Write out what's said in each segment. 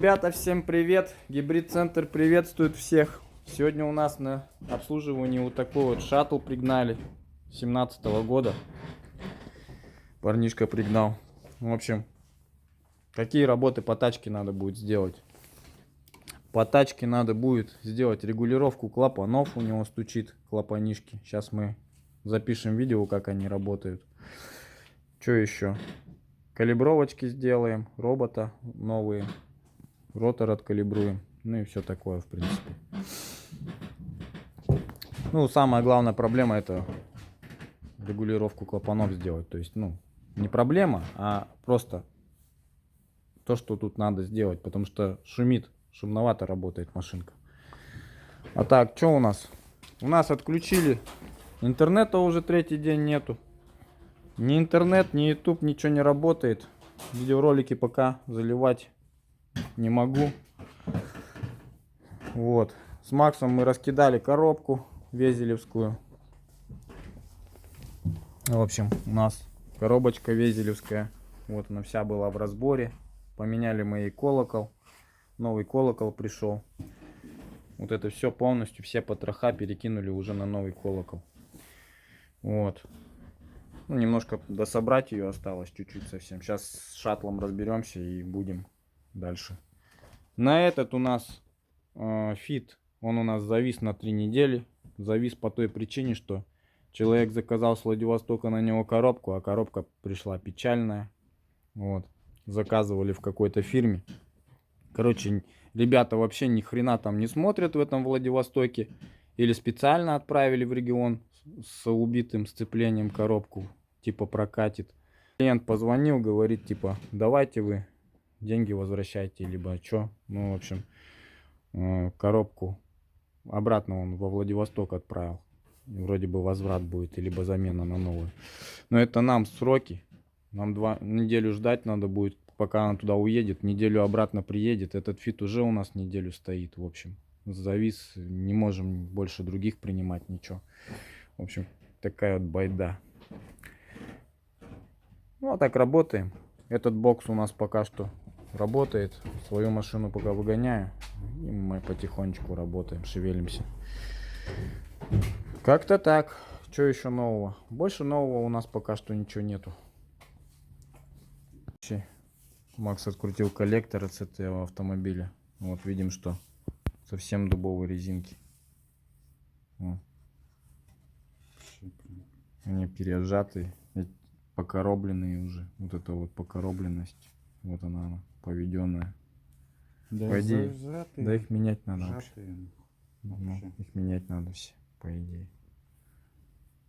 Ребята, всем привет! Гибрид Центр приветствует всех. Сегодня у нас на обслуживании вот такой вот шаттл пригнали 17-го года. Парнишка пригнал. В общем, какие работы по тачке надо будет сделать? По тачке надо будет сделать регулировку клапанов. У него стучит клапанишки. Сейчас мы запишем видео, как они работают. Что еще? Калибровочки сделаем. Робота новые. Ротор откалибруем. Ну и все такое, в принципе. Ну, самая главная проблема — это регулировку клапанов сделать. То есть, ну, не проблема, а просто то, что тут надо сделать. Потому что шумит, шумновато работает машинка. А так, что у нас? У нас отключили. Интернета уже третий день нету. Ни интернет, ни YouTube, ничего не работает. Видеоролики пока заливать не могу. Вот. С Максом мы раскидали коробку везелевскую. В общем, у нас коробочка везелевская. Вот она вся была в разборе. Поменяли мы ей колокол. Новый колокол пришел. Вот это все полностью, все потроха перекинули уже на новый колокол. Вот. Ну, немножко дособрать ее осталось, чуть-чуть совсем. Сейчас с шаттлом разберемся и будем дальше. На этот у нас фит, он у нас завис на 3 недели. Завис по той причине, что человек заказал с Владивостока на него коробку, а коробка пришла печальная. Вот. Заказывали в какой-то фирме. Короче, ребята вообще ни хрена там не смотрят в этом Владивостоке. Или специально отправили в регион с убитым сцеплением коробку. Типа прокатит. Клиент позвонил, говорит, типа, давайте вы деньги возвращайте, либо что. Ну, в общем, коробку обратно он во Владивосток отправил. Вроде бы возврат будет, либо замена на новую. Но это нам сроки. Нам неделю ждать надо будет, пока она туда уедет. Неделю обратно приедет. Этот фит уже у нас неделю стоит. В общем, завис. Не можем больше других принимать ничего. В общем, такая вот байда. Ну, а так работаем. Этот бокс у нас пока что работает. Свою машину пока выгоняю. И мы потихонечку работаем, шевелимся. Как-то так. Что еще нового? Больше нового у нас пока что ничего нету. Макс открутил коллектор от этого автомобиля. Вот видим, что совсем дубовые резинки. Они переотжатые, покоробленные уже. Вот это вот покоробленность. Вот она поведенная. Да, по идее, зажатые, да, их менять надо сжатые, вообще. Их менять надо все, по идее.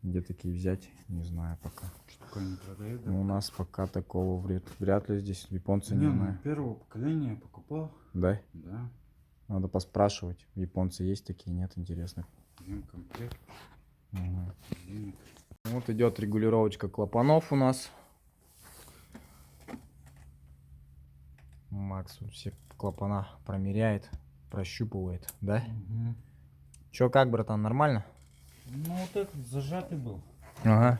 Где такие взять, не знаю пока. Такое не продают, да? Но у нас пока такого вряд ли здесь. Японцы не Не, знаю. первого поколения покупал. Да? Да. Надо поспрашивать. Японцы есть такие, нет, интересных. Один комплект. Угу. Резинок. Вот идет регулировочка клапанов у нас. Макс все клапана промеряет, прощупывает, да? Угу. Чё, как, братан, нормально? Ну вот этот зажатый был. Ага.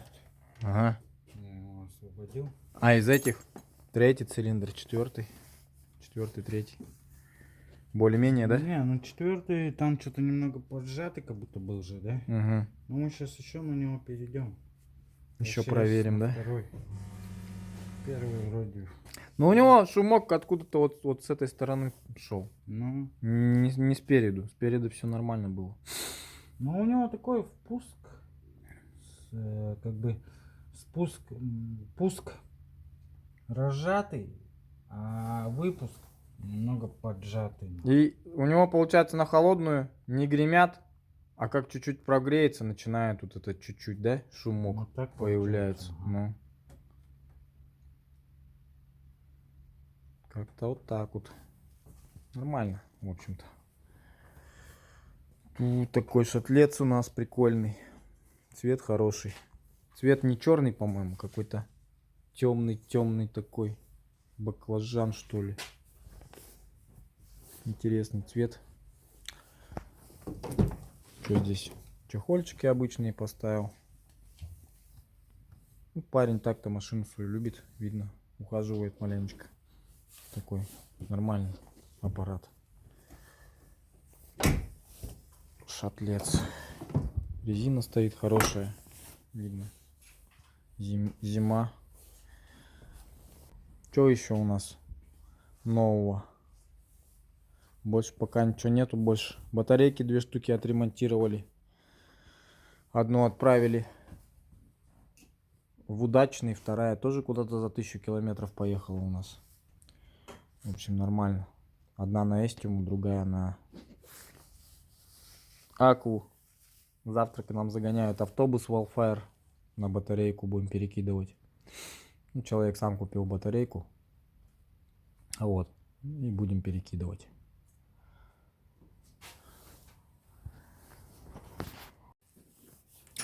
Ага. Я его освободил. А из этих третий цилиндр, четвертый, третий. Более-менее, да? Не, ну четвертый там что-то немного поджатый, как будто был же, да? Угу. Ну мы сейчас еще на него перейдем. Еще Сейчас проверим, на да? Второй. Первый вроде. Ну у него шумок откуда-то вот с этой стороны шел. Ну. Не спереду. Спереду все нормально было. Ну у него такой впуск, как бы пуск разжатый, а выпуск немного поджатый. И у него получается на холодную не гремят, а как чуть-чуть прогреется, начинает вот это чуть-чуть, да, шумок Вот так появляется. получается, Ну. Как-то вот так вот. Нормально, в общем-то. Тут такой шатлец у нас прикольный. Цвет хороший. Цвет не черный, по-моему, какой-то темный такой. Баклажан, что ли. Интересный цвет. Что здесь? Чехольчики обычные поставил. Ну, парень так-то машину свою любит, видно. Ухаживает маленечко. Такой нормальный. аппарат. Шатлец. Резина стоит хорошая. Видно. Зима. Что еще у нас нового? Больше пока ничего нету. Больше батарейки 2 штуки отремонтировали. Одну отправили в Удачный, вторая тоже куда-то за 1000 километров поехала у нас. В общем, нормально. Одна на Эстиму, другая на Аку. Завтра к нам загоняют автобус Wildfire. На батарейку будем перекидывать. Ну, человек сам купил батарейку. Вот. И будем перекидывать.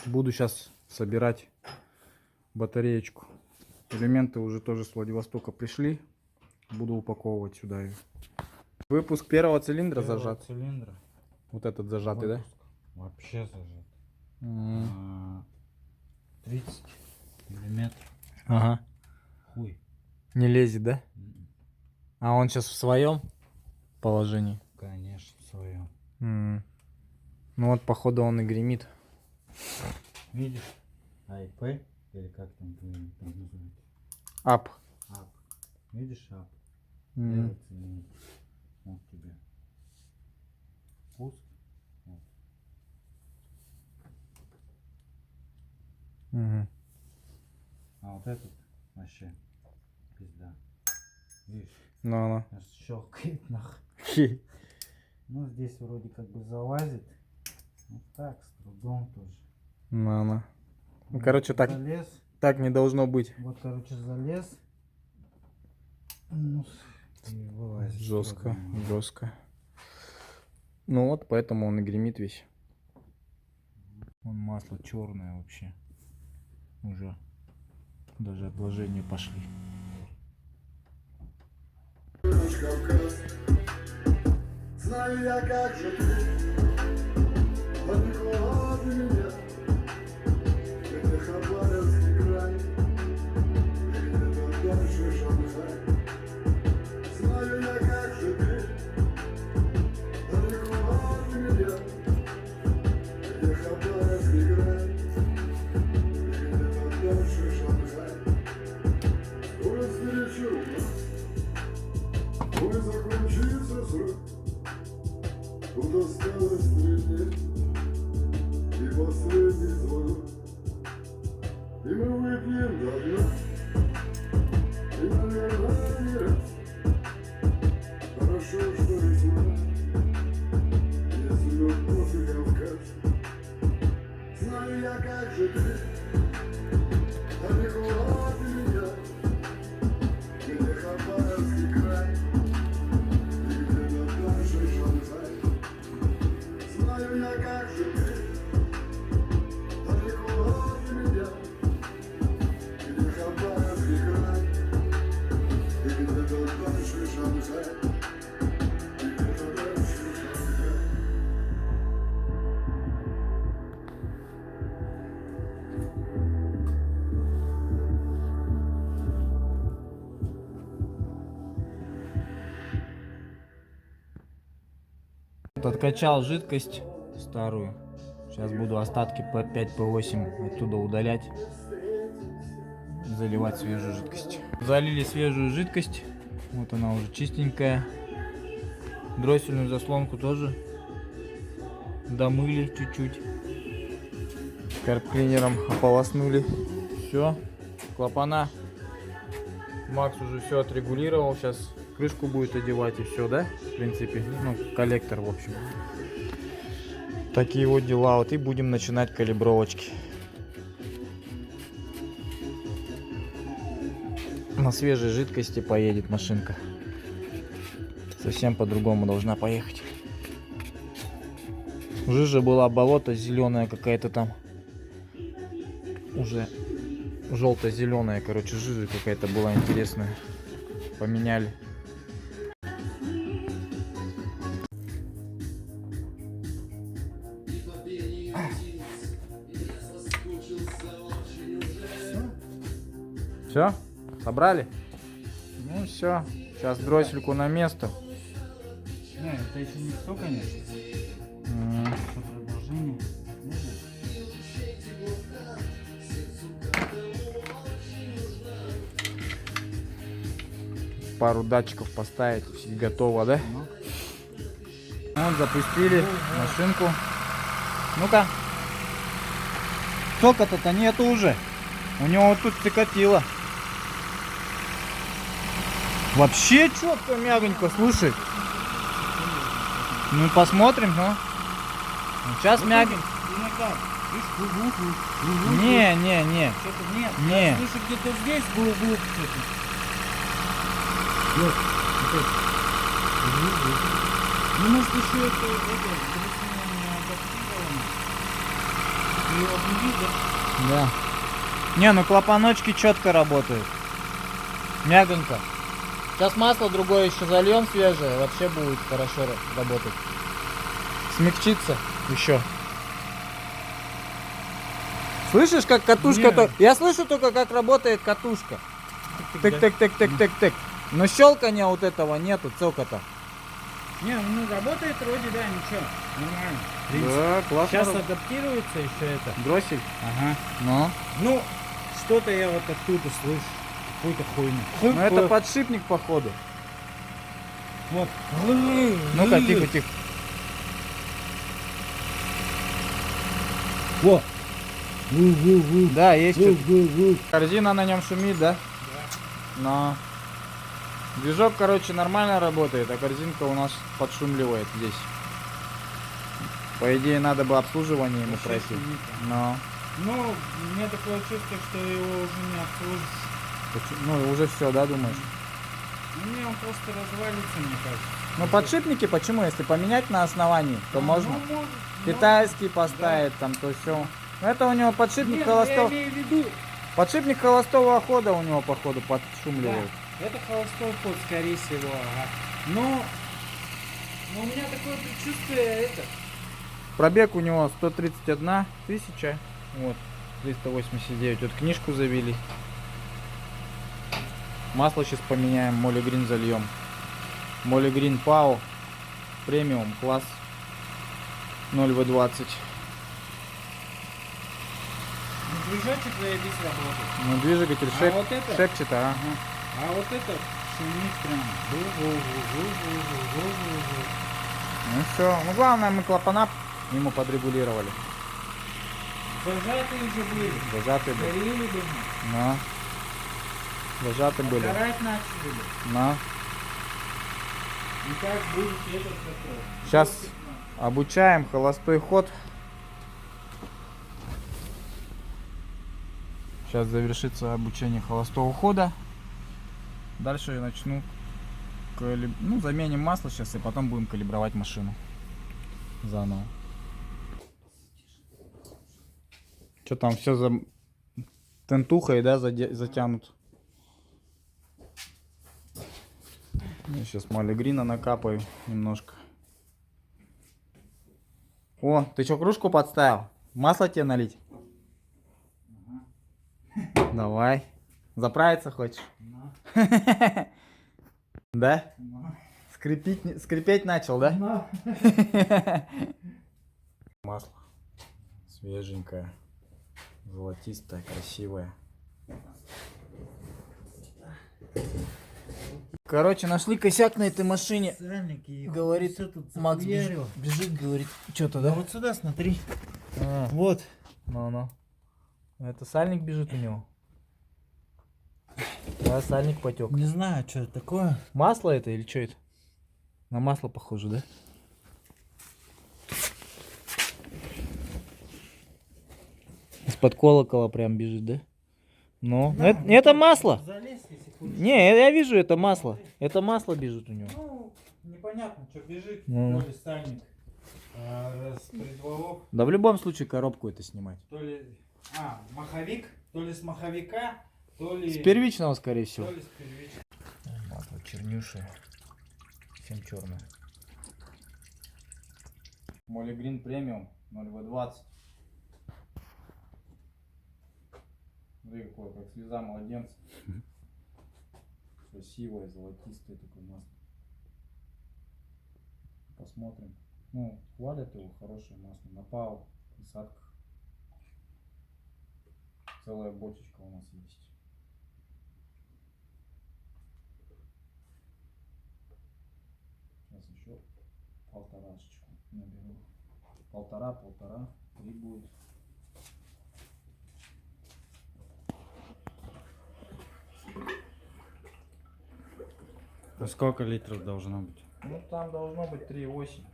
Буду сейчас собирать батареечку. Элементы уже тоже с Владивостока пришли. Буду упаковывать сюда ее. Выпуск первого цилиндра зажат. Цилиндра. Вот этот зажатый, Выпуск. Вообще зажат. да? 30 миллиметров. Ага. Хуй. Не лезет, да? М-м. А он сейчас в своем положении? Конечно, в своем. Ну вот, походу, он и гремит. Видишь? АИП, или как там правильно называется? Ап. АП. Видишь АП? М. Первый цилиндр. Вот тебе. Пуск. Вот. Мгм. А вот этот вообще пизда. Видишь? Ну, Аж щелкает нах. ну. Ну здесь вроде как бы залазит. Вот так, с трудом тоже. Ну. Ну, короче, так, Залез. так не должно быть. Вот, короче, залез. Ну, и вылазит. Жестко, трудно. жестко. Ну вот, поэтому он и гремит весь. Вон масло черное вообще. Уже даже отложения пошли. Кавказ, знаю я, как же ты, далеко от меня, это Хабаровский край, где-то дальше Шанхай. Знаю я, как же ты, далеко от меня, где Хабаровский край, где-то дальше Шанхай. Скоро встречу нас. Ой, закончится срок, тут осталось 3 дня, и последний звонок, и мы выпьем до дна, и, наверное, не раз. Хорошо, что весна, если кофе Кавказ. Знаю я, как же ты, далеко от меня, где Хабаровский край. Знаю я, как же ты, далеко от меня, где Хабаровский край, и где-то дальше Шанхай, и где-то дальше Шанхай. Откачал жидкость старую. Сейчас буду остатки P5, P8 оттуда удалять. Заливать свежую жидкость. Залили свежую жидкость. Вот она уже чистенькая. Дроссельную заслонку тоже домыли чуть-чуть. Карп-клинером ополоснули. Все. Клапана. Макс уже все отрегулировал. Сейчас крышку будет одевать и все, да? В принципе. Ну, коллектор, в общем. Такие вот дела. Вот и будем начинать калибровочки. На свежей жидкости поедет машинка. Совсем по-другому должна поехать. Жижа была, болото зеленая какая-то там. Уже желто-зеленая, короче, жижа какая-то была интересная. Поменяли. Все? Собрали? Ну все. Сейчас дроссельку на место. Это еще не все, конечно. М. Еще продолжение. Пару датчиков поставить, и все готово, да? Ну. Вот, запустили машинку. Ну-ка. Тока-то нету уже. У него вот тут цикатило. Вообще четко, мягонько, слушай. Ну посмотрим, ну. Сейчас мягенько. Иногда, видишь, глубоко. Не. Что-то нет. Не. Я слышу, где-то здесь глубоко что-то. Вот. Вот это. Ну, может, еще это не адаптировано. Ты его обновил, да? Да. Не, ну клапаночки четко работают. Мягонько. Сейчас масло другое еще зальем свежее, вообще будет хорошо работать. Смягчится еще. Слышишь, как катушка? Не. Я слышу только, как работает катушка. Тык-тык-тык-тык-тык-тык. Но щелкания вот этого нету, цокота. Не, ну работает вроде, да, ничего. Нормально. В принципе. Да, классно. Сейчас адаптируется еще это. Дроссель. Ага. Ну. Ну, что-то я вот оттуда слышу. Какую-то хуйню. Ну это подшипник, походу. Вот. Ну-ка, тихо-тихо. Во. Да, есть что-то. Корзина на нем шумит, да? Но движок, короче, нормально работает, а корзинка у нас подшумливает здесь. По идее, надо бы обслуживание ему пройти. Но Ну, у меня такое чувство, что его уже не обслужишь. ну уже все, да, думаешь? Ну, мне он просто развалится, мне кажется. Ну подшипники почему? Если поменять на основании, то можно. Ну, может, Китайский поставить там, то все. Это у него подшипник Нет, я холостого. имею в виду, Подшипник холостого хода у него, походу, подшумливает. да, это холостой ход, скорее всего, ага. Но у меня такое предчувствие, это... Пробег у него 131 тысяча. Вот, 389. Вот книжку завели. Масло сейчас поменяем, Моли Грин зальем. Моли Грин Пау. Премиум класс 0В20. Ну, движочек заебись работает. Ну, двигатель А вот это? шепчет, а? Ага. А вот это шумит прям. Ну все. Ну главное, мы клапана ему подрегулировали. Зажатые уже были. Зажатые были. Горели бы. Но. Зажаты были. Горать начали бы. Но. И как будет этот такой. Сейчас обучаем холостой ход. Сейчас завершится обучение холостого хода. Дальше я начну заменим масло сейчас и потом будем калибровать машину заново. Что там все за тентухой, да, затянут. Я сейчас Моли Грина накапаю немножко. О, ты что, кружку подставил? Масло тебе налить? Давай. Заправиться хочешь? Да? Скрипеть начал, да? Масло свеженькое, золотистое, красивое. Короче, нашли косяк на этой машине. Говорит, Макс бежит, говорит, что-то, да? Вот сюда смотри. А, Вот. ну. Это сальник бежит у него. Да, сальник потек. Не знаю, что это такое. Масло это или что это? На масло похоже, да? Из-под колокола прям бежит, да? Ну, Да, это масло. Залезь, если хочешь. Не, я вижу, это масло. Это масло бежит у него. Ну, непонятно, что бежит. Ну. То ли сальник с придворов, Да в любом случае коробку это снимать. то ли... маховик. То ли с маховика, то ли... С первичного, скорее всего. То ли с первичного. Масло чернюшее. Всем черное. Моли Грин премиум 0В20. Смотри, какое, как слеза младенца. Красивое, золотистое такое масло. посмотрим. Ну, хвалят его, хорошее масло. Напал, присадка. Целая бочечка у нас есть. Сейчас еще полторашечку наберу. Полтора, 3 будет. А сколько литров должно быть? Ну там должно быть 3,8.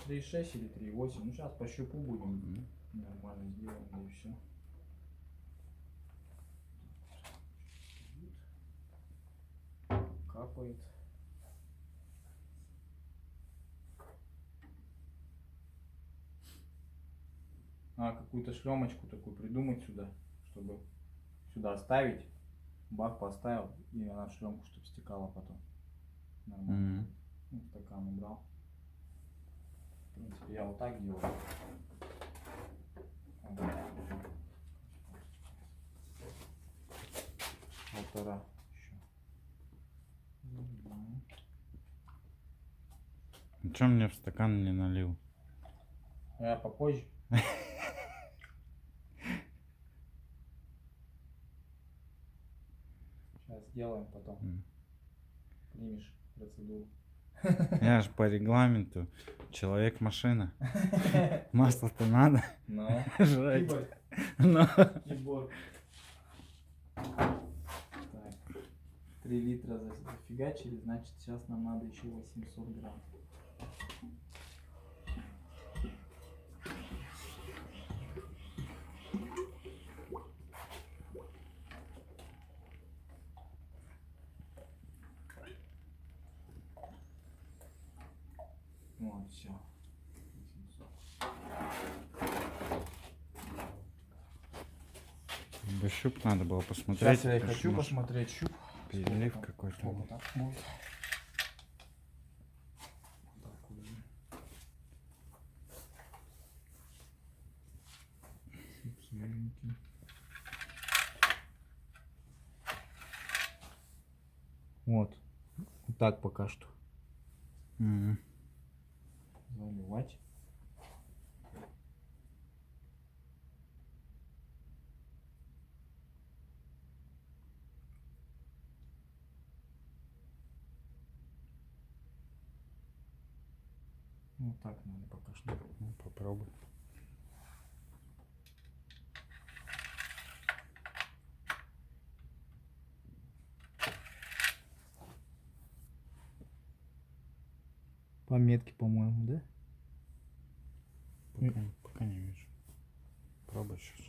3,6 или 3,8. Ну сейчас по щупу будем. Нормально сделаем, да и все. Капает. Какую-то шлемочку такую придумать сюда, чтобы сюда ставить. Бак поставил, и она в шлемку, чтобы стекала потом. Нормально. Ну, стакан убрал. В принципе, я вот так делаю. Полтора еще. Че мне в стакан не налил? Я попозже. Сейчас сделаем, потом примешь процедуру. Я же по регламенту человек-машина. Масло-то надо Но. жрать. Но. Киборг. Так. 3 литра зафигачили, значит сейчас нам надо еще 800 грамм. Вот, все. Бы щуп надо было посмотреть. Сейчас я и потому хочу что, может, посмотреть щуп. перелив Сколько какой-то. сколько там будет. Так, уже. Щуп свеженький. Вот. Вот так пока что. Заливать. Вот так надо пока что. Ну, попробуй. Пометки, по-моему, да? Пока не вижу. Пробуй сейчас.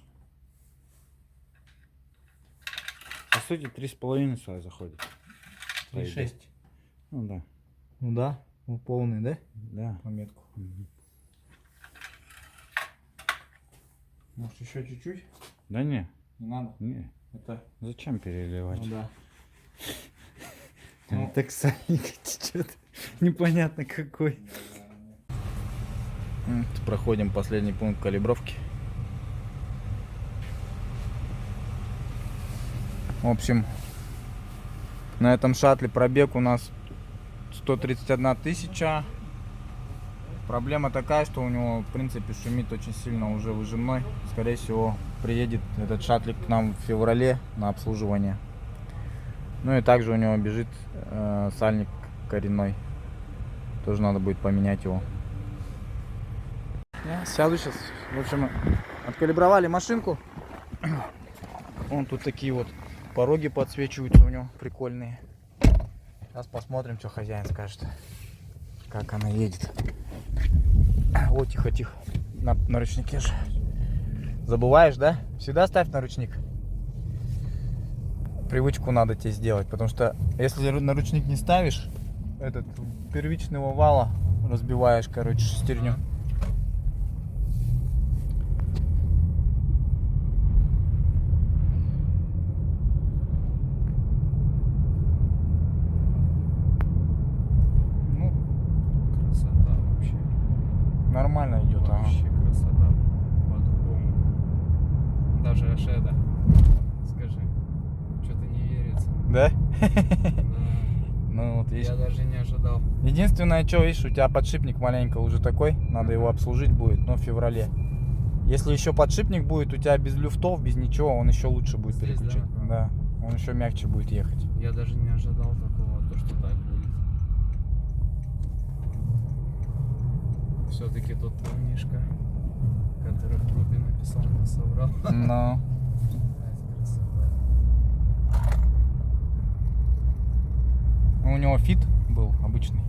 По сути, 3,5 сюда заходит. 3,6. Ну да. Ну да, ну, полный, да? Да. Пометку. Может еще чуть-чуть? Да не. Не надо. Не. Это. Зачем переливать? Ну да. Ну, так сальник течет. Непонятно какой. Проходим последний пункт калибровки. В общем, на этом шаттле пробег у нас 131 тысяча. Проблема такая, что у него, в принципе, шумит очень сильно уже выжимной. Скорее всего, приедет этот шаттлик к нам в феврале на обслуживание. Ну и также у него бежит сальник коренной. Тоже надо будет поменять его. Я сяду сейчас. В общем, откалибровали машинку. Вон тут такие вот пороги подсвечиваются у него, прикольные. Сейчас посмотрим, что хозяин скажет. Как она едет. Вот, тихо-тихо. На ручнике же. Забываешь, да? Всегда ставь на ручник. Привычку надо тебе сделать, потому что если на ручник не ставишь, этот первичного вала разбиваешь, короче, шестерню. Ну, Красота вообще. нормально идет, ага. Вообще красота. По-другому. Даже Ашеда. Скажи. Что-то не верится. Да? Да. Ну вот, видишь, Я даже не ожидал. Единственное, что, видишь, у тебя подшипник маленько уже такой, надо его обслужить будет, но в феврале. Если еще подшипник будет у тебя без люфтов, без ничего, он еще лучше будет Здесь, переключить. да? Да, он еще мягче будет ехать. Я даже не ожидал такого, то что так будет. Все-таки тот парнишка, который в группе написал, не соврал. Но Красота. у него фит был обычный.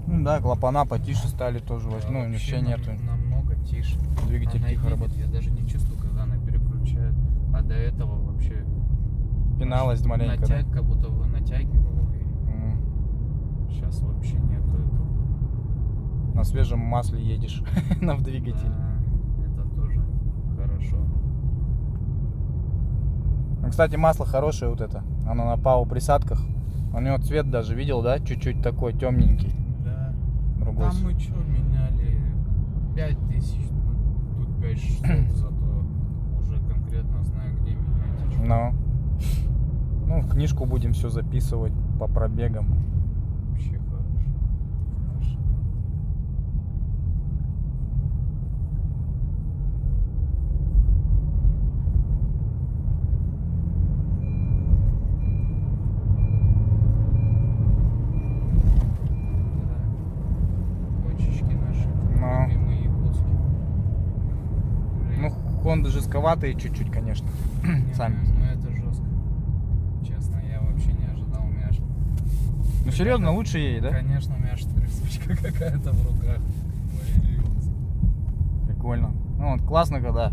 Ну да, клапана потише стали тоже, ну вообще нету. Намного тише. Двигатель Она тихо едет, работает. я даже не чувствую, когда она переключает. А до этого вообще Пиналась маленько, да? как будто бы натягивала. М. И сейчас вообще нету этого. На свежем масле едешь на двигателе. Да, это тоже хорошо. Ну, кстати, масло хорошее вот это. Оно на ПАО присадках. У него цвет даже видел, да? Чуть-чуть такой темненький. Да. Другой. Там мы что, меняли 5000, тут 5600, зато уже конкретно знаю, где менять. Ну, в книжку будем все записывать по пробегам. Вообще хорошо. Хорошо. Кончички наши, Ну. любимые якутские. Ну, Honda жестковатые чуть-чуть, конечно. Сами. Ну это жестко. Честно, я вообще не ожидал. У меня аж... Ну, серьезно, лучше ей, да? Конечно, у меня аж трясучка какая-то в руках появилась. Прикольно. Ну, вот классно, когда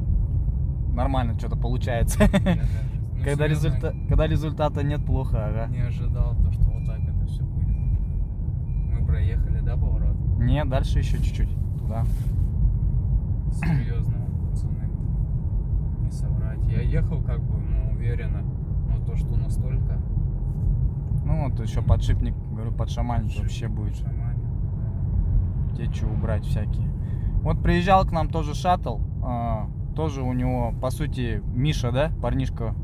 нормально что-то получается. Я даже, ну, Когда серьезно, когда результата нет, плохо, ага. не ожидал, то, что вот так это все будет. Мы проехали, да, поворот? Не, дальше еще чуть-чуть. Туда. Серьезно, пацаны, не соврать. Я ехал как бы, ну, уверенно, но то, что настолько... Ну, вот еще подшипник, говорю, подшаманить вообще будет. Шаманит, Течи убрать всякие. Вот приезжал к нам тоже шаттл. Тоже у него, по сути, Миша, да, парнишка,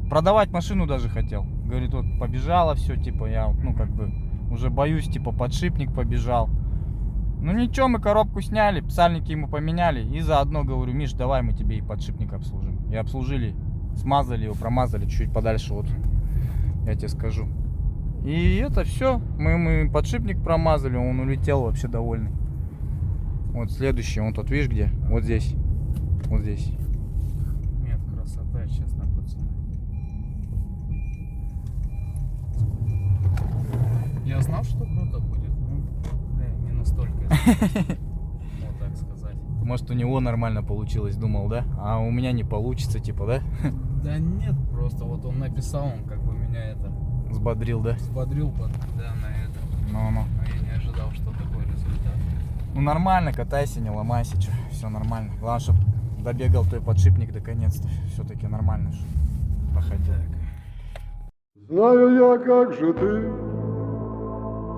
продавать машину даже хотел. Говорит, вот побежало все, типа, я, ну, как бы, уже боюсь, типа, подшипник побежал. Ну, ничего, мы коробку сняли, сальники ему поменяли. И заодно говорю, Миш, давай мы тебе и подшипник обслужим. И обслужили, смазали его, промазали чуть-чуть подальше, вот, я тебе скажу. И это все, мы подшипник промазали, он улетел вообще довольный. Вот следующий, он тут, видишь где? Вот здесь. Вот здесь. Нет, красота, честно, пацаны. Я знал, что круто будет, ну, бля, не настолько. Вот так сказать. Может, у него нормально получилось, думал, да? А у меня не получится, типа, да? Да нет, просто вот он написал, он как бы меня это Взбодрил, да? взбодрил да, на это. Ну. Но я не ожидал, что такой результат. Ну, нормально, катайся, не ломайся, что. Все нормально. Главное, чтобы добегал твой подшипник наконец-то. Все-таки нормально, что походил. Знаю я, как же ты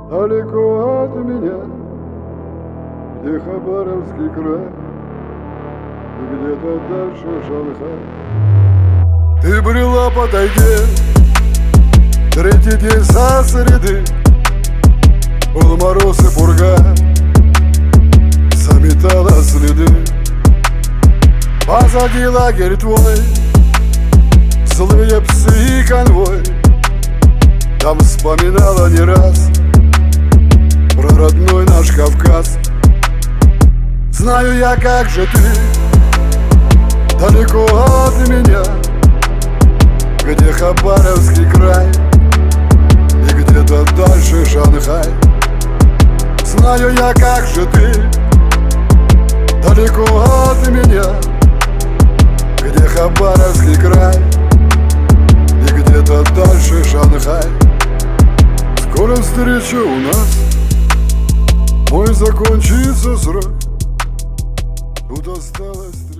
далеко от меня, где Хабаровский край и где-то дальше Шанхай. Ты брела по тайге, третий день со среды, был мороз и пурга, заметала следы. Позади лагерь твой, злые псы и конвой. Там вспоминала не раз про родной наш Кавказ. Знаю я, как же ты далеко от меня, где Хабаровский край и где-то дальше Шанхай. Знаю я, как же ты далеко от меня, где Хабаровский край и где-то дальше Шанхай. Скоро встреча у нас, мой закончится срок, тут осталось